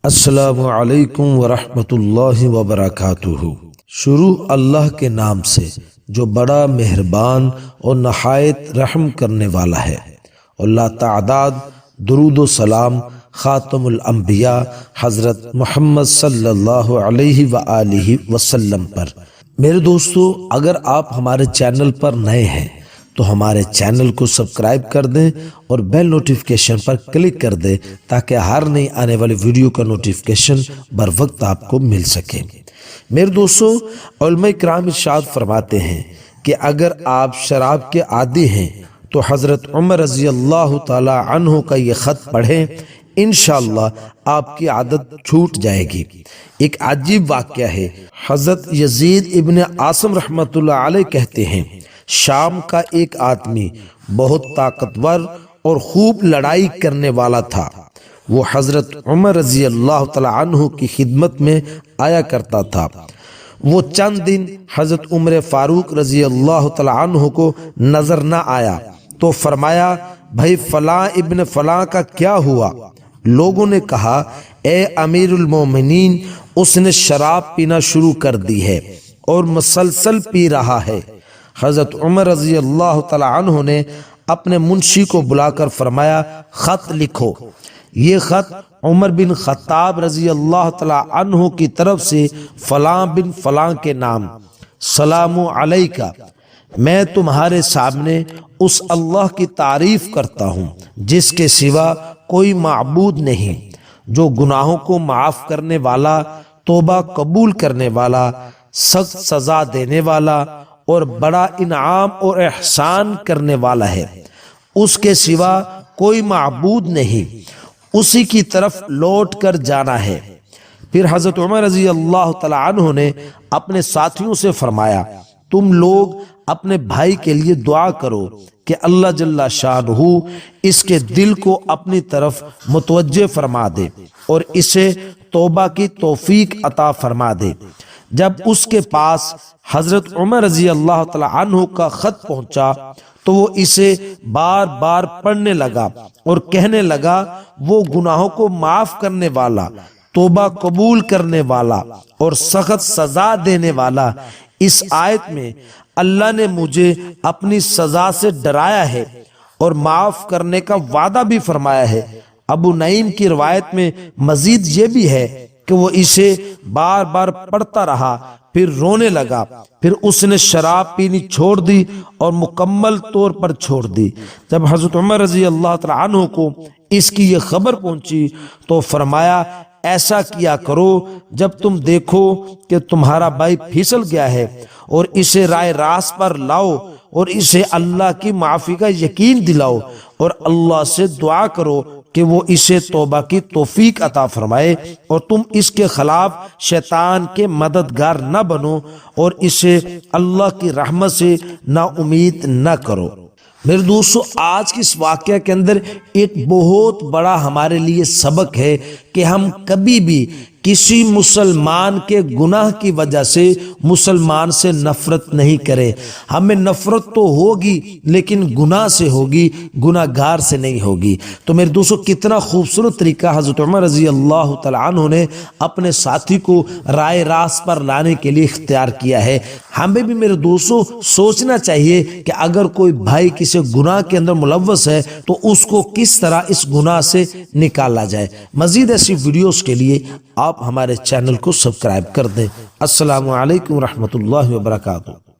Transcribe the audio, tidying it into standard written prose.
السلام علیکم ورحمۃ اللہ وبرکاتہ۔ شروع اللہ کے نام سے جو بڑا مہربان اور نہایت رحم کرنے والا ہے، اور لا تعداد درود و سلام خاتم الانبیاء حضرت محمد صلی اللہ علیہ وآلہ وسلم پر۔ میرے دوستو، اگر آپ ہمارے چینل پر نئے ہیں تو ہمارے چینل کو سبسکرائب کر دیں اور بیل نوٹیفیکیشن پر کلک کر دیں تاکہ ہر نئی آنے والی ویڈیو کا نوٹیفیکیشن بر وقت آپ کو مل سکے۔ میرے دوستو، علماء کرام ارشاد فرماتے ہیں کہ اگر آپ شراب کے عادی ہیں تو حضرت عمر رضی اللہ تعالی عنہ کا یہ خط پڑھیں، انشاءاللہ آپ کی عادت چھوٹ جائے گی۔ ایک عجیب واقعہ ہے۔ حضرت یزید ابن عاصم رحمۃ اللہ علیہ کہتے ہیں، شام کا ایک آدمی بہت طاقتور اور خوب لڑائی کرنے والا تھا۔ وہ حضرت عمر رضی اللہ تعالی عنہ کی خدمت میں آیا کرتا تھا۔ وہ چند دن حضرت عمر فاروق رضی اللہ تعالی عنہ کو نظر نہ آیا تو فرمایا، بھائی فلاں ابن فلاں کا کیا ہوا؟ لوگوں نے کہا، اے امیر المومنین، اس نے شراب پینا شروع کر دی ہے اور مسلسل پی رہا ہے۔ حضرت عمر رضی اللہ تعالی عنہ نے اپنے منشی کو بلا کر فرمایا، خط لکھو۔ یہ خط عمر بن خطاب رضی اللہ تعالی عنہ کی طرف سے فلاں بن فلاں کے نام، سلام علیکہ، میں تمہارے سامنے اس اللہ کی تعریف کرتا ہوں جس کے سوا کوئی معبود نہیں، جو گناہوں کو معاف کرنے والا، توبہ قبول کرنے والا، سخت سزا دینے والا اور بڑا انعام اور احسان کرنے والا ہے۔ اس کے سوا کوئی معبود نہیں، اسی کی طرف لوٹ کر جانا ہے۔ پھر حضرت عمر رضی اللہ تعالی عنہ نے اپنے ساتھیوں سے فرمایا، تم لوگ اپنے بھائی کے لیے دعا کرو کہ اللہ جل شانہ اس کے دل کو اپنی طرف متوجہ فرما دے اور اسے توبہ کی توفیق عطا فرما دے۔ جب اس کے پاس حضرت عمر رضی اللہ تعالی عنہ کا خط پہنچا تو وہ اسے بار بار پڑھنے لگا اور کہنے لگا، وہ گناہوں کو معاف کرنے والا، توبہ قبول کرنے والا اور سخت سزا دینے والا، اس آیت میں اللہ نے مجھے اپنی سزا سے ڈرایا ہے اور معاف کرنے کا وعدہ بھی فرمایا ہے۔ ابو نعیم کی روایت میں مزید یہ بھی ہے کہ وہ اسے بار بار پڑھتا رہا، پھر رونے لگا، پھر اس نے شراب پینی چھوڑ دی اور مکمل طور پر چھوڑ دی۔ جب حضرت عمر رضی اللہ تعالی عنہ کو اس کی یہ خبر پہنچی تو فرمایا، ایسا کیا کرو جب تم دیکھو کہ تمہارا بھائی پھسل گیا ہے اور اسے رائے راست پر لاؤ اور اسے اللہ کی معافی کا یقین دلاؤ اور اللہ سے دعا کرو کہ وہ اسے توبہ کی توفیق عطا فرمائے، اور تم اس کے خلاف شیطان کے مددگار نہ بنو اور اسے اللہ کی رحمت سے نا امید نہ کرو۔ میرے دوستو، آج کی اس واقعہ کے اندر ایک بہت بڑا ہمارے لیے سبق ہے کہ ہم کبھی بھی کسی مسلمان کے گناہ کی وجہ سے مسلمان سے نفرت نہیں کرے۔ ہمیں نفرت تو ہوگی لیکن گناہ سے ہوگی، گناہ گار سے نہیں ہوگی۔ تو میرے دوستو، کتنا خوبصورت طریقہ حضرت عمر رضی اللہ تعالی عنہ نے اپنے ساتھی کو رائے راست پر لانے کے لیے اختیار کیا ہے۔ ہمیں بھی میرے دوستو سوچنا چاہیے کہ اگر کوئی بھائی کسی گناہ کے اندر ملوث ہے تو اس کو کس طرح اس گناہ سے نکالا جائے۔ مزید ایسی ویڈیوز کے لیے آپ ہمارے چینل کو سبسکرائب کر دیں۔ السلام علیکم ورحمۃ اللہ وبرکاتہ۔